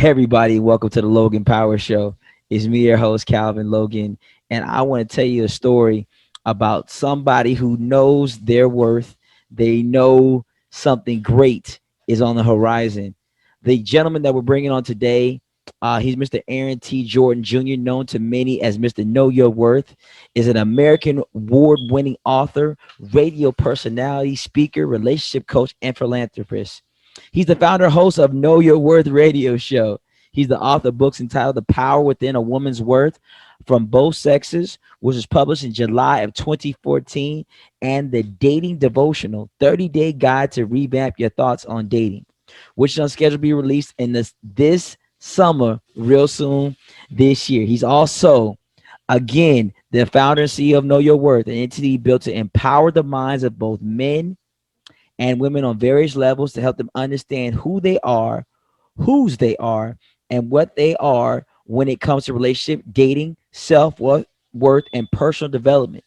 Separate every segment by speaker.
Speaker 1: Hey everybody, welcome to the Logan Power Show. It's me, your host, Calvin Logan, and I want to tell you a story about somebody who knows their worth. They know something great is on the horizon. The gentleman that we're bringing on today, he's Mr. Aaron T. Jordan Jr., known to many as Mr. Know Your Worth, is an American award-winning author, radio personality, speaker, relationship coach, and philanthropist. He's the founder and host of Know Your Worth radio show. He's the author of books entitled The Power Within a Woman's Worth from Both Sexes, which was published in July of 2014, and the Dating Devotional, 30-day guide to revamp your thoughts on dating, which is on schedule to be released in this summer, real soon this year. He's also, again, the founder and CEO of Know Your Worth, an entity built to empower the minds of both men and women on various levels to help them understand who they are, whose they are, and what they are when it comes to relationship, dating, self-worth, and personal development.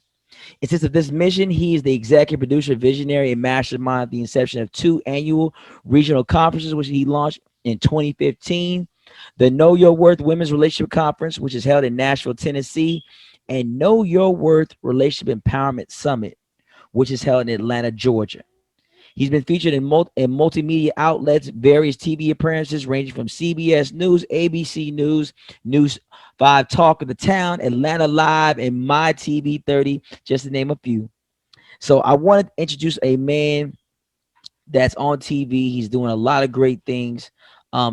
Speaker 1: And since of this mission, he is the executive producer, visionary, and mastermind of the inception of two annual regional conferences, which he launched in 2015. The Know Your Worth Women's Relationship Conference, which is held in Nashville, Tennessee, and Know Your Worth Relationship Empowerment Summit, which is held in Atlanta, Georgia. He's been featured in multimedia outlets, various TV appearances ranging from CBS News, ABC News, News 5 Talk of the Town, Atlanta Live, and My TV 30, just to name a few. So I want to introduce a man that's on TV. He's doing a lot of great things.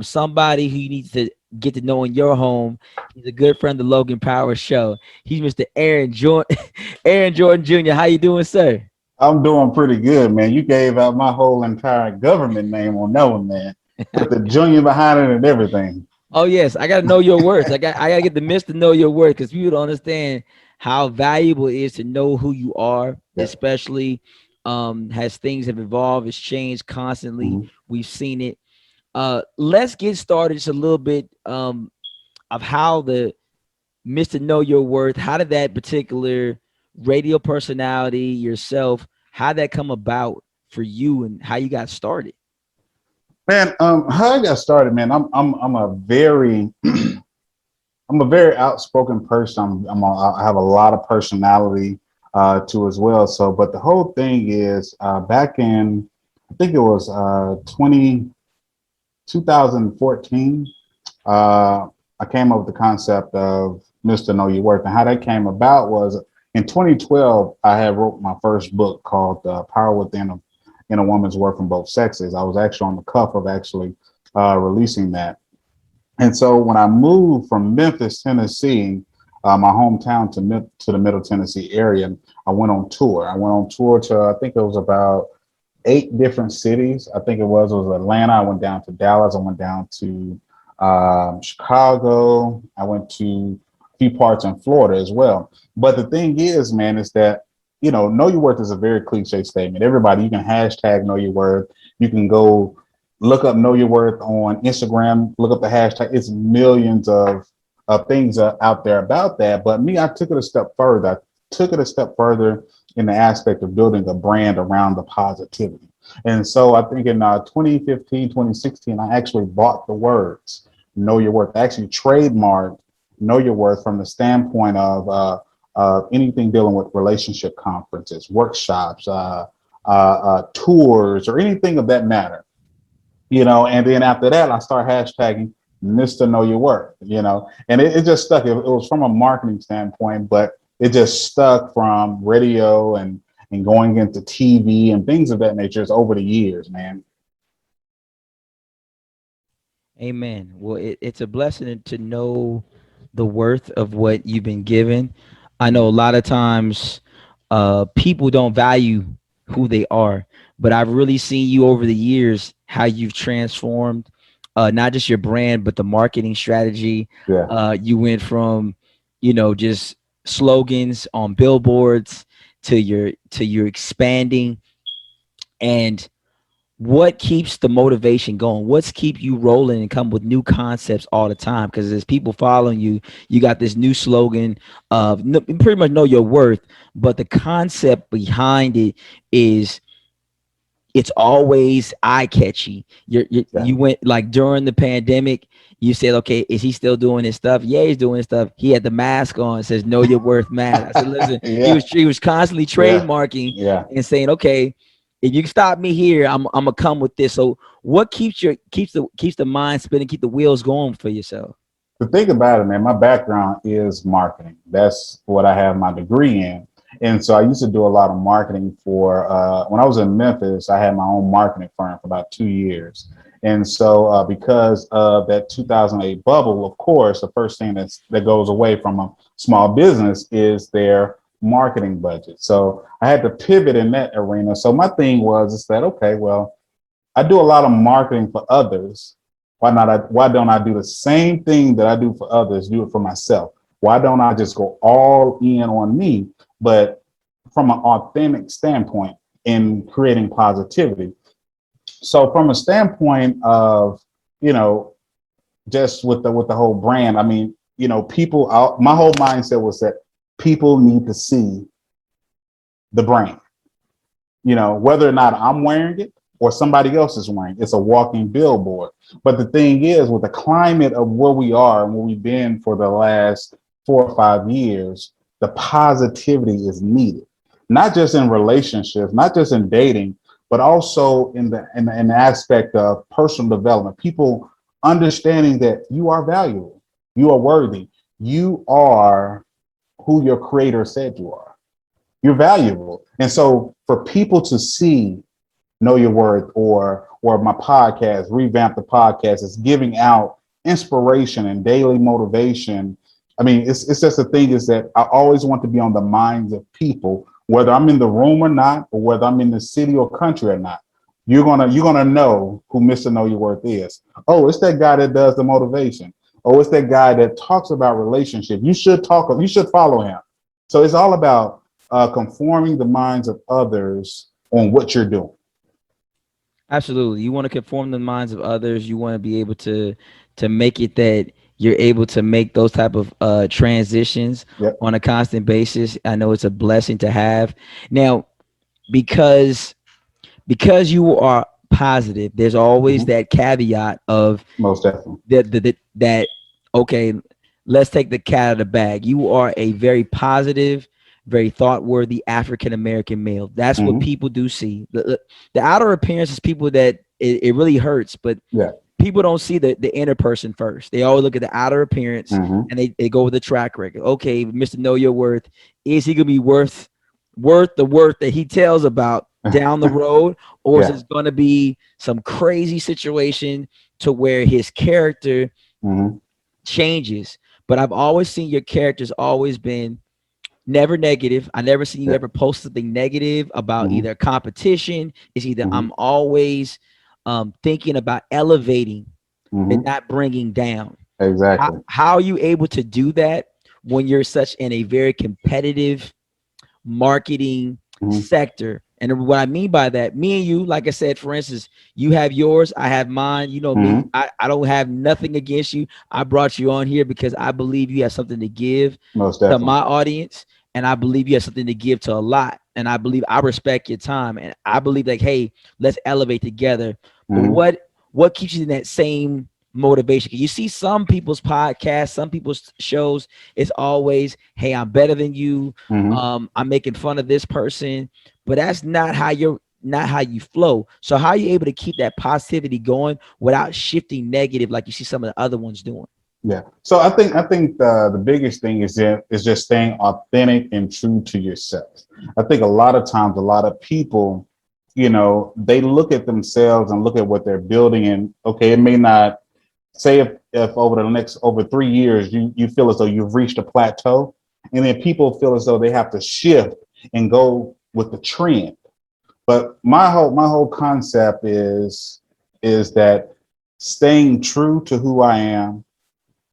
Speaker 1: Somebody who you need to get to know in your home. He's a good friend of the Logan Power Show. He's Mr. Aaron Jordan, Aaron Jordan Jr. How you doing, sir?
Speaker 2: I'm doing pretty good, man. You gave out my whole entire government name on that one, man. Put the junior behind it and everything.
Speaker 1: Oh yes, I gotta know your worth. I gotta get the mist to know your worth because people don't understand how valuable it is to know who you are,
Speaker 2: Yeah.
Speaker 1: especially as things have evolved, it's changed constantly.
Speaker 2: Mhm.
Speaker 1: We've seen it. Let's get started just a little bit of how the Mr. Know Your Worth, how did that particular radio personality yourself, how that come about for you and how you got started?
Speaker 2: Man, how I got started, man. I'm a very I'm a very outspoken person. I have a lot of personality too as well. So, but the whole thing is back in I think it was 2014. I came up with the concept of Mr. Know Your Worth. And how that came about was in 2012, I had wrote my first book called Power Within in a Woman's Worth from Both Sexes. I was actually on the cuff of actually releasing that. And so when I moved from Memphis, Tennessee, my hometown to the Middle Tennessee area, I went on tour. I went on tour to, I think it was about 8 different cities. I think it was Atlanta. I went down to Dallas. I went down to Chicago. I went to a few parts in Florida as well. But the thing is, man, is that, know your worth is a very cliche statement. Everybody, you can hashtag know your worth. You can go look up know your worth on Instagram, look up the hashtag. It's millions of things out there about that. But me, I took it a step further. I took it a step further in the aspect of building a brand around the positivity. And so I think in 2015, 2016, I actually bought the words know your worth. I actually trademarked know your worth from the standpoint of anything dealing with relationship conferences, workshops, tours, or anything of that matter. And then after that, I start hashtagging Mr. Know Your Worth, and it just stuck. It was from a marketing standpoint, but it just stuck from radio and going into TV and things of that nature over the years, man.
Speaker 1: Amen. Well, it's a blessing to know the worth of what you've been given. I know a lot of times people don't value who they are, but I've really seen you over the years how you've transformed not just your brand, but the marketing strategy.
Speaker 2: Yeah.
Speaker 1: You went from, just slogans on billboards to your expanding and what keeps the motivation going? What's keep you rolling and come with new concepts all the time? Because there's people following you. You got this new slogan of pretty much know your worth, but the concept behind it is it's always eye catchy. You
Speaker 2: Yeah.
Speaker 1: you went like during the pandemic, you said, okay, is he still doing his stuff? Yeah, he's doing his stuff. He had the mask on, it says know your worth mask. I said, listen, he
Speaker 2: Yeah,
Speaker 1: was he was constantly
Speaker 2: yeah,
Speaker 1: trademarking
Speaker 2: yeah.
Speaker 1: and saying, okay, if you stop me here, I'm gonna come with this. So what keeps the mind spinning, keep the wheels going for yourself?
Speaker 2: The thing about it, man, my background is marketing. That's what I have my degree in. And so I used to do a lot of marketing for, when I was in Memphis, I had my own marketing firm for about 2 years. And so because of that 2008 bubble, of course, the first thing that goes away from a small business is their marketing budget. So I had to pivot in that arena. So my thing was, is that, okay, well, I do a lot of marketing for others. Why don't I do the same thing that I do for others, do it for myself? Why don't I just go all in on me, but from an authentic standpoint in creating positivity? So from a standpoint of, you know, just with the whole brand, I mean, people, my whole mindset was that people need to see the brand. Whether or not I'm wearing it or somebody else is wearing it, it's a walking billboard. But the thing is, with the climate of where we are and where we've been for the last 4 or 5 years, the positivity is needed, not just in relationships, not just in dating, but also in the aspect of personal development. People understanding that you are valuable, you are worthy, you are who your creator said you are. You're valuable. And so for people to see Know Your Worth or my podcast, Revamp the Podcast, is giving out inspiration and daily motivation. I mean, it's just the thing is that I always want to be on the minds of people, whether I'm in the room or not, or whether I'm in the city or country or not. You're gonna know who Mr. Know Your Worth is. Oh, it's that guy that does the motivation. Oh, it's that guy that talks about relationship. You should follow him. So it's all about conforming the minds of others on what you're doing.
Speaker 1: Absolutely. You want to conform the minds of others. You want to be able to make it that you're able to make those type of transitions
Speaker 2: Yep.
Speaker 1: on a constant basis. I know it's a blessing to have. Now, because you are positive, there's always
Speaker 2: Hmm.
Speaker 1: that caveat of
Speaker 2: Most definitely.
Speaker 1: that okay, let's take the cat out of the bag. You are a very positive, very thought worthy African American male. That's what
Speaker 2: Hmm.
Speaker 1: people do see. The outer appearance is people that it really hurts, but
Speaker 2: Yeah.
Speaker 1: people don't see the inner person first. They always look at the outer appearance
Speaker 2: Hmm.
Speaker 1: and they go with the track record. Okay, Mr. Know Your Worth, is he gonna be worth the worth that he tells about down the road, or is
Speaker 2: Yeah.
Speaker 1: it going to be some crazy situation to where his character
Speaker 2: Hmm.
Speaker 1: changes? But I've always seen your character's always been never negative. I never seen you
Speaker 2: Yeah.
Speaker 1: ever post something negative about
Speaker 2: Hmm.
Speaker 1: either competition. It's either
Speaker 2: Hmm.
Speaker 1: I'm always thinking about elevating and
Speaker 2: Hmm.
Speaker 1: not bringing down. How,
Speaker 2: Exactly.
Speaker 1: how are you able to do that when you're such in a very competitive marketing
Speaker 2: Hmm.
Speaker 1: sector? And what I mean by that, me and you, like I said, for instance, you have yours, I have mine. You know me,
Speaker 2: Hmm.
Speaker 1: I don't have nothing against you. I brought you on here because I believe you have something to give
Speaker 2: Most
Speaker 1: to
Speaker 2: definitely.
Speaker 1: my audience. And I believe you have something to give to a lot. And I believe I respect your time. And I believe like, hey, let's elevate together. But
Speaker 2: Hmm.
Speaker 1: what keeps you in that same motivation? You see some people's podcasts, some people's shows, it's always, hey, I'm better than you.
Speaker 2: Hmm.
Speaker 1: I'm making fun of this person, but that's not how you flow. So how are you able to keep that positivity going without shifting negative like you see some of the other ones doing?
Speaker 2: Yeah. So I think the biggest thing is just staying authentic and true to yourself. I think a lot of times a lot of people, they look at themselves and look at what they're building, and okay, it may not say if over 3 years you feel as though you've reached a plateau, and then people feel as though they have to shift and go with the trend. But my whole concept is that staying true to who I am,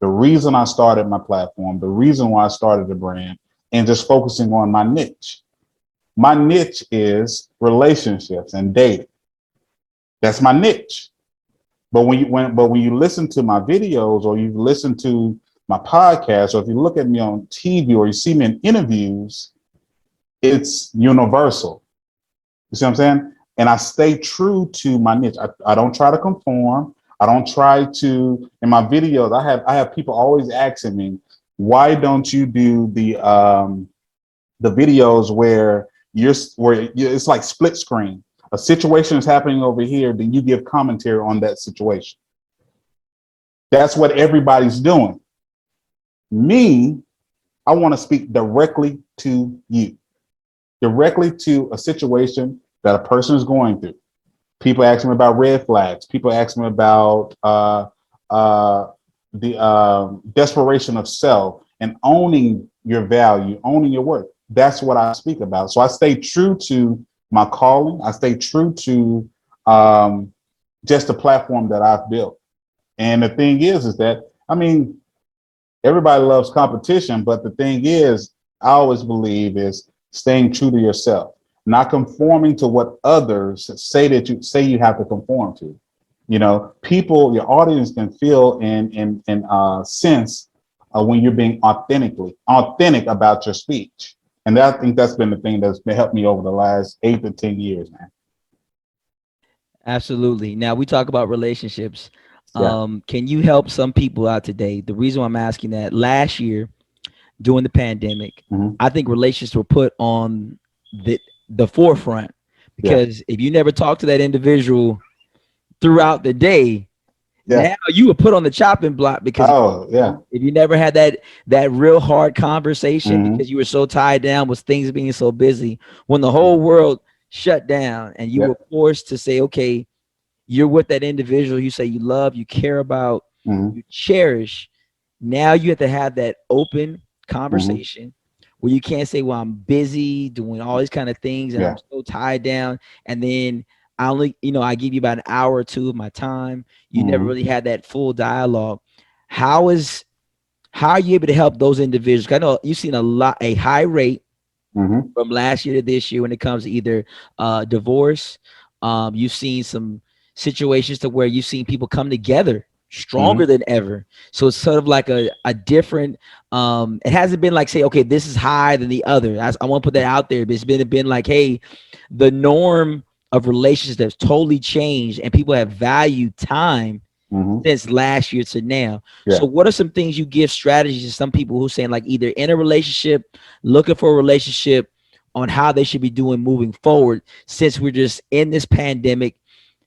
Speaker 2: the reason I started my platform, the reason why I started the brand, and just focusing on my niche. My niche is relationships and dating. That's my niche. But when you listen to my videos, or you listen to my podcast, or if you look at me on TV, or you see me in interviews, it's universal. You see what I'm saying? And I stay true to my niche. I don't try to conform. I don't try to, in my videos, I have people always asking me, why don't you do the videos where it's like split screen. A situation is happening over here, then you give commentary on that situation. That's what everybody's doing. Me, I want to speak directly to you, directly to a situation that a person is going through. People ask me about red flags. People ask me about uh, the desperation of self and owning your value, owning your worth. That's what I speak about. So I stay true to my calling. I stay true to um, just the platform that I've built. And the thing is that, I mean, everybody loves competition, but the thing is, I always believe is staying true to yourself, not conforming to what others say you have to conform to. You know, people, your audience can feel and sense when you're being authentic about your speech. And I think that's been the thing that's been helped me over the last 8 to 10 years, man.
Speaker 1: Absolutely. Now we talk about relationships.
Speaker 2: Yeah.
Speaker 1: Can you help some people out today? The reason why I'm asking that, last year during the pandemic,
Speaker 2: Hmm.
Speaker 1: I think relationships were put on the forefront,
Speaker 2: Yeah.
Speaker 1: because if you never talk to that individual throughout the day,
Speaker 2: Yeah.
Speaker 1: now you were put on the chopping block, because
Speaker 2: Oh, yeah.
Speaker 1: if you never had that real hard conversation
Speaker 2: Hmm.
Speaker 1: because you were so tied down with things being so busy, when the whole world shut down and you
Speaker 2: Yeah.
Speaker 1: were forced to say, okay, you're with that individual you say you love, you care about,
Speaker 2: Hmm.
Speaker 1: you cherish. Now you have to have that open
Speaker 2: Hmm.
Speaker 1: conversation where you can't say, well, I'm busy doing all these kind of things and I'm
Speaker 2: Yeah.
Speaker 1: so tied down. And then I only, I give you about an hour or two of my time. You never
Speaker 2: Hmm.
Speaker 1: really had that full dialogue. How is how are you able to help those individuals? I know you've seen a high rate
Speaker 2: Hmm.
Speaker 1: from last year to this year when it comes to either divorce. You've seen some situations to where you've seen people come together stronger
Speaker 2: Hmm.
Speaker 1: than ever. So it's sort of like a different, it hasn't been like, say, okay, this is higher than the other. I want to put that out there, but it's been like, hey, the norm of relationships has totally changed and people have valued time
Speaker 2: Hmm.
Speaker 1: since last year to now. So
Speaker 2: Yeah.
Speaker 1: what are some things you give strategies to some people who saying, like, either in a relationship, looking for a relationship, on how they should be doing moving forward, since we're just in this pandemic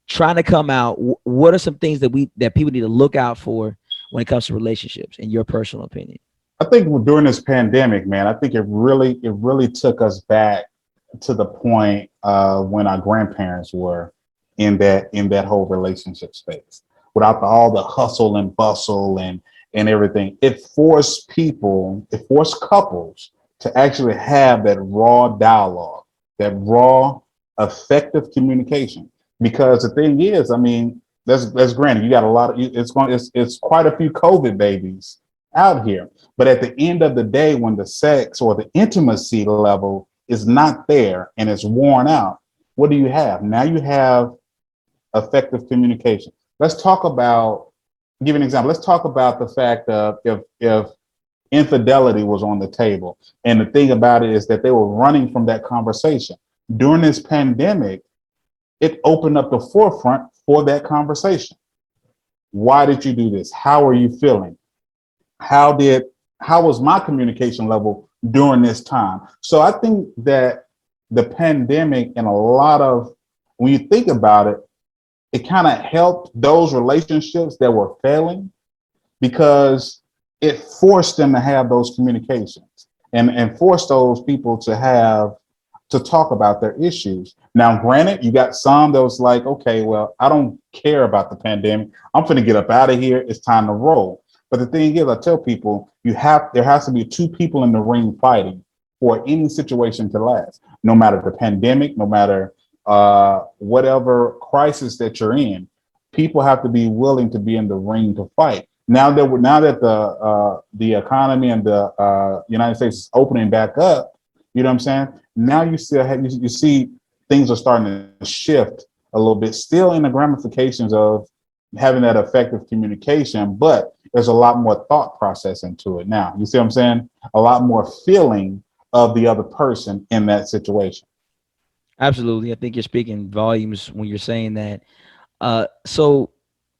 Speaker 1: trying to come out? What are some things that people need to look out for when it comes to relationships, in your personal opinion?
Speaker 2: I think during this pandemic, man, I think it really took us back to the point when our grandparents were in that whole relationship space. Without all the hustle and bustle and everything, it forced couples to actually have that raw dialogue, that raw, effective communication. Because the thing is, I mean, that's granted. You got a lot of it's quite a few COVID babies out here. But at the end of the day, when the sex or the intimacy level is not there and it's worn out, what do you have? Now you have effective communication. Let's talk about, give an example. Let's talk about the fact of if infidelity was on the table. And the thing about it is that they were running from that conversation. During this pandemic, it opened up the forefront for that conversation. Why did you do this? How are you feeling? how did how was my communication level during this time? So I think that the pandemic, and a lot of, when you think about it, it kind of helped those relationships that were failing, because it forced them to have those communications and forced those people to talk about their issues. Now, granted, you got some that was like, okay, well, I don't care about the pandemic. I'm going to get up out of here. It's time to roll. But the thing is, I tell people, there has to be two people in the ring fighting for any situation to last, no matter the pandemic, no matter whatever crisis that you're in. People have to be willing to be in the ring to fight. Now that the economy and the United States is opening back up, you know what I'm saying? Now you still have you see things are starting to shift a little bit, still in the ramifications of having that effective communication, but there's a lot more thought process into it now. You see what I'm saying? A lot more feeling of the other person in that situation.
Speaker 1: Absolutely. I think you're speaking volumes when you're saying that. So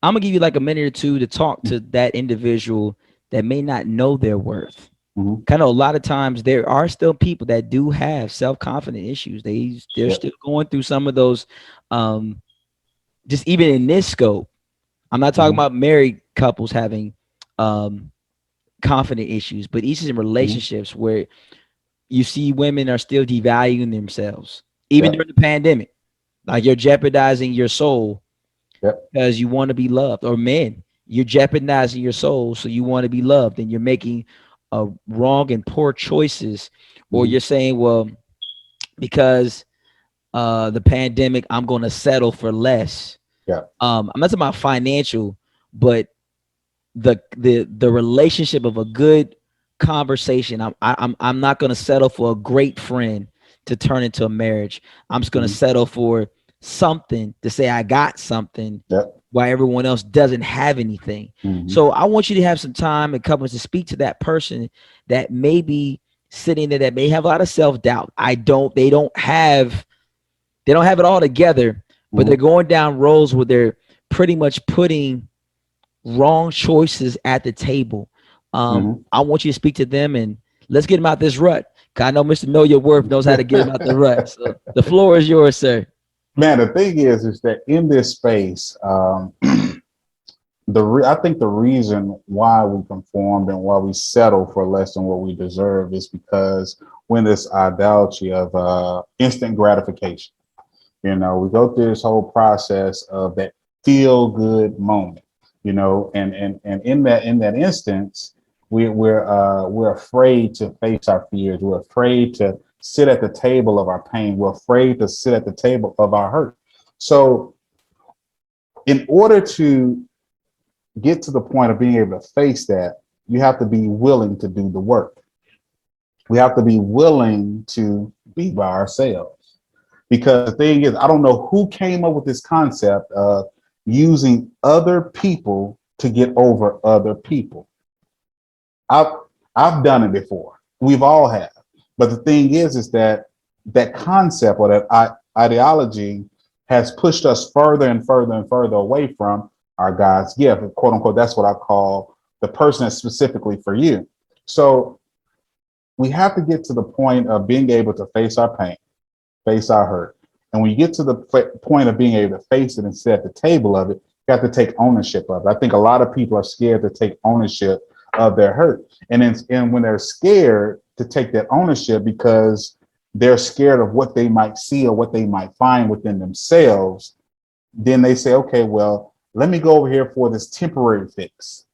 Speaker 1: I'm gonna give you like a minute or two to talk to that individual that may not know their worth.
Speaker 2: Mm-hmm.
Speaker 1: Kind of a lot of times there are still people that do have self-confident issues. They're
Speaker 2: Yep.
Speaker 1: still going through some of those, um, just even in this scope. I'm not talking
Speaker 2: Mm-hmm.
Speaker 1: about married couples having confident issues, but each is in
Speaker 2: Mm-hmm.
Speaker 1: relationships where you see women are still devaluing themselves, even
Speaker 2: Yep.
Speaker 1: during the pandemic. Like you're jeopardizing your soul
Speaker 2: Yep.
Speaker 1: because you want to be loved, or men, you're jeopardizing your soul so you want to be loved, and you're making wrong and poor choices, or
Speaker 2: Mm-hmm.
Speaker 1: you're saying, well, because the pandemic, I'm going to settle for less.
Speaker 2: Yep.
Speaker 1: I'm not talking about financial, but the relationship of a good conversation. I'm not going to settle for a great friend to turn into a marriage. I'm just going to
Speaker 2: Mm-hmm.
Speaker 1: settle for something to say I got something
Speaker 2: Yep.
Speaker 1: while everyone else doesn't have anything.
Speaker 2: Mm-hmm.
Speaker 1: So I want you to have some time and couples to speak to that person that may be sitting there, that may have a lot of self-doubt. They don't have it all together, but they're
Speaker 2: Mm-hmm.
Speaker 1: going down roads where they're pretty much putting wrong choices at the table.
Speaker 2: Mm-hmm.
Speaker 1: I want you to speak to them and let's get them out this rut. 'Cause I know Mr. Know Your Worth knows how to get them out the rut. So the floor is yours, sir.
Speaker 2: Man, the thing is that in this space, I think the reason why we conformed and why we settle for less than what we deserve is because when this idolatry of instant gratification. We go through this whole process of that feel good moment, and in that instance, we're afraid to face our fears. We're afraid to sit at the table of our pain. We're afraid to sit at the table of our hurt. So, in order to get to the point of being able to face that, you have to be willing to do the work. We have to be willing to be by ourselves. Because the thing is, I don't know who came up with this concept of using other people to get over other people. I've I've done it before. We've all have. But the thing is that that concept or that ideology has pushed us further and further and further away from our God's gift, quote unquote. That's what I call the person that's specifically for you. So we have to get to the point of being able to face our pain, face our hurt. And when you get to the point of being able to face it and sit at the table of it, you have to take ownership of it. I think a lot of people are scared to take ownership of their hurt. And when they're scared to take that ownership because they're scared of what they might see or what they might find within themselves, then they say, okay, well, let me go over here for this temporary fix.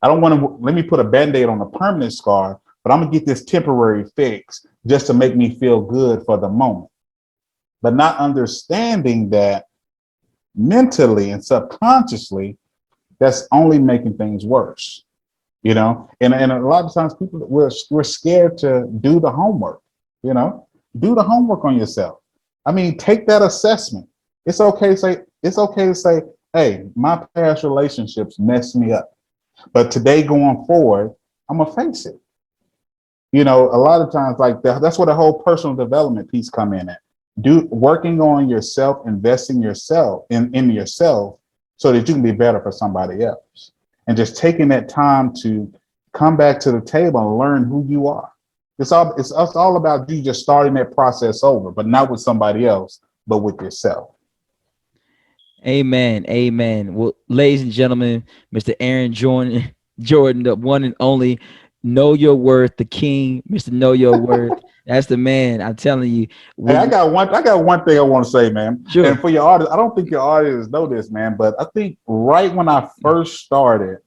Speaker 2: I don't want to, let me put a band-aid on a permanent scar, but I'm gonna get this temporary fix just to make me feel good for the moment. But not understanding that mentally and subconsciously, that's only making things worse. And a lot of times people we're scared to do the homework. you know do the homework on yourself. I mean, take that assessment. It's okay to say, hey, my past relationships messed me up, but today going forward, I'm gonna face it. A lot of times, like that's where the whole personal development piece come in at. Working on yourself, investing yourself in yourself so that you can be better for somebody else. And just taking that time to come back to the table and learn who you are. It's all about you just starting that process over, but not with somebody else, but with yourself.
Speaker 1: Amen. Amen. Well, ladies and gentlemen, Mr. Aaron Jordan, Jordan, the one and only Know Your Worth, the king, Mr. Know Your Worth. That's the man. I'm telling you.
Speaker 2: Hey, I
Speaker 1: We
Speaker 2: got one thing I want to say, man.
Speaker 1: sure.
Speaker 2: And for your audience, I don't think your audience know this, man, but I think right when I first started,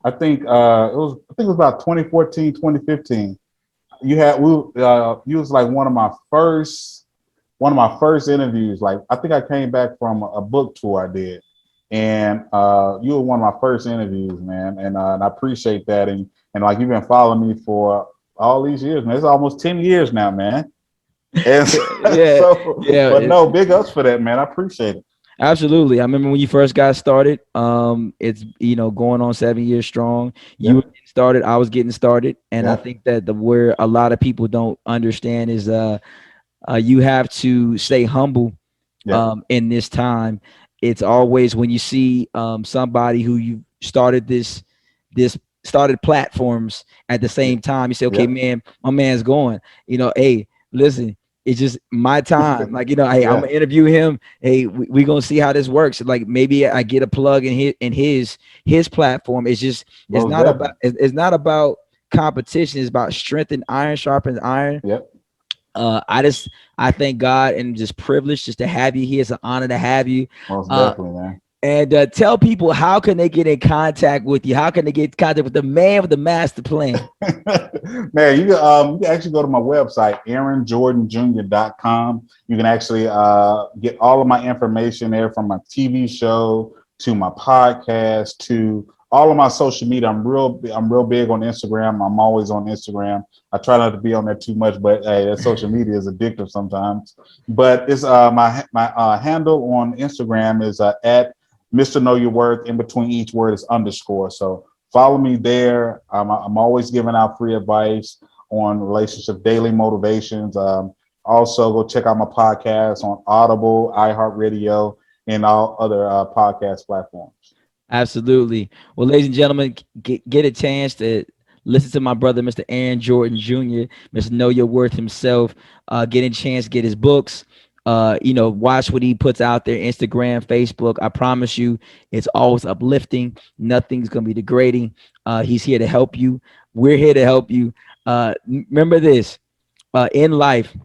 Speaker 2: I think it was about 2014, 2015. You was like one of my first interviews. Like, I think I came back from a book tour I did, and you were one of my first interviews, man. And I appreciate that. And like, you've been following me for all these years, man. It's almost 10 years now, man. And
Speaker 1: Yeah, yeah.
Speaker 2: but no, big ups for that, man. I appreciate it.
Speaker 1: Absolutely. I remember when you first got started. It's going on 7 years strong. You were
Speaker 2: Yep,
Speaker 1: getting started. I was getting started, and I
Speaker 2: yep,
Speaker 1: think that the where a lot of people don't understand is you have to stay humble
Speaker 2: yep.
Speaker 1: in this time. it's always when you see somebody who you started this started platforms at the
Speaker 2: Yeah.
Speaker 1: same time. You say, okay,
Speaker 2: Yep.
Speaker 1: man, my man's going. Hey, listen, it's just my time. Like, hey, I'm
Speaker 2: Yeah.
Speaker 1: gonna interview him. Hey, we gonna see how this works. Like maybe I get a plug in his platform. It's
Speaker 2: Most
Speaker 1: not about
Speaker 2: definitely.
Speaker 1: it's not about competition. It's about strength, and iron sharpens iron.
Speaker 2: Yep.
Speaker 1: I thank God and just privileged just to have you here. It's an honor to have you.
Speaker 2: Most
Speaker 1: Uh,
Speaker 2: definitely, man.
Speaker 1: and tell people, how can they get in contact with you? How can they get in contact with the man with the master plan?
Speaker 2: Man, you can actually go to my website, aaronjordanjr.com. You can actually get all of my information there, from my TV show to my podcast to all of my social media. I'm real big on Instagram. I'm always on Instagram. I try not to be on there too much, but hey, that social media is addictive sometimes. But it's my handle on Instagram is at Mr. Know Your Worth. In between each word is underscore. So follow me there. I'm always giving out free advice on relationship daily motivations. Also, go check out my podcast on Audible, iHeartRadio, and all other podcast platforms.
Speaker 1: Absolutely. Well, ladies and gentlemen, get a chance to listen to my brother, Mr. Aaron Jordan Jr., Mr. Know Your Worth himself. Get a chance to get his books. Watch what he puts out there, Instagram, Facebook. I promise you, it's always uplifting. Nothing's gonna be degrading. He's here to help you. We're here to help you. Remember this, in life,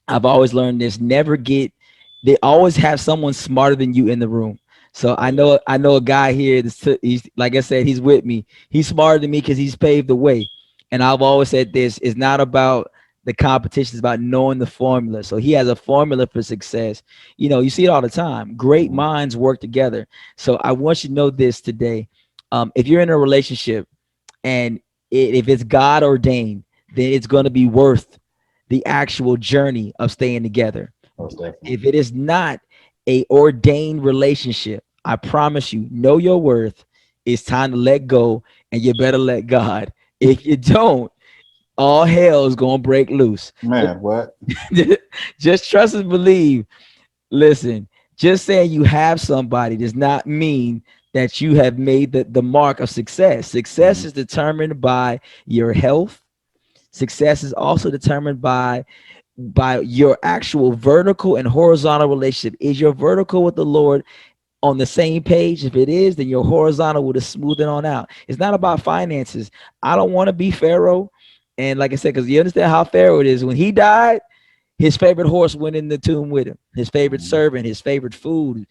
Speaker 1: I've always learned this. They always have someone smarter than you in the room. So
Speaker 2: Oh yeah.
Speaker 1: I know a guy here. He's, like I said, he's with me. He's smarter than me because he's paved the way. And I've always said this: it's not about the competition; it's about knowing the formula. So he has a formula for success. You see it all the time. Great
Speaker 2: Mhm.
Speaker 1: minds work together. So I want you to know this today. If you're in a relationship and if it's God ordained, then it's going to be worth the actual journey of staying together.
Speaker 2: Most
Speaker 1: But
Speaker 2: definitely.
Speaker 1: if it is not a ordained relationship, I promise you, know your worth. It's time to let go, and you better let God. If you don't, all hell is gonna break loose.
Speaker 2: Man, what?
Speaker 1: Just trust and believe. Listen, just saying you have somebody does not mean that you have made the mark of success. Success
Speaker 2: Mhm.
Speaker 1: is determined by your health. Success is also determined by your actual vertical and horizontal relationship. Is your vertical with the Lord on the same page? If it is, then your horizontal will just smooth it on out. It's not about finances. I don't want to be Pharaoh. And like I said, because you understand how Pharaoh it is. When he died, his favorite horse went in the tomb with him. His favorite
Speaker 2: Mhm.
Speaker 1: servant, his favorite food.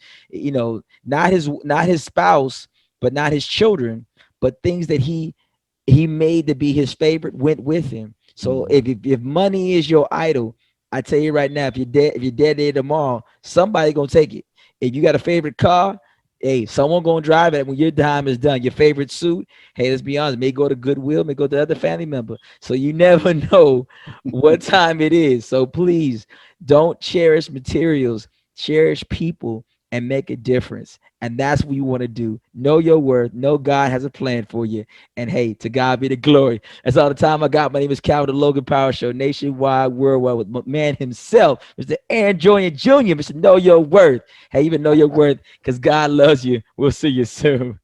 Speaker 1: Not his spouse, but not his children, but things that he made to be his favorite went with him. So
Speaker 2: Mhm.
Speaker 1: if money is your idol, I tell you right now, if you're dead there tomorrow, somebody gonna take it. If you got a favorite car, hey, someone gonna drive it when your time is done. Your favorite suit, hey, let's be honest, may go to Goodwill, may go to other family member. So you never know what time it is. So please don't cherish materials, cherish people and make a difference. And that's what you want to do. Know your worth. Know God has a plan for you. And hey, to God be the glory. That's all the time I got. My name is Calvin, the Logan Power Show, nationwide, worldwide, with my man himself, Mr. Aaron Jordan Jr., Mr. Know Your Worth. Hey, even know your worth because God loves you. We'll see you soon.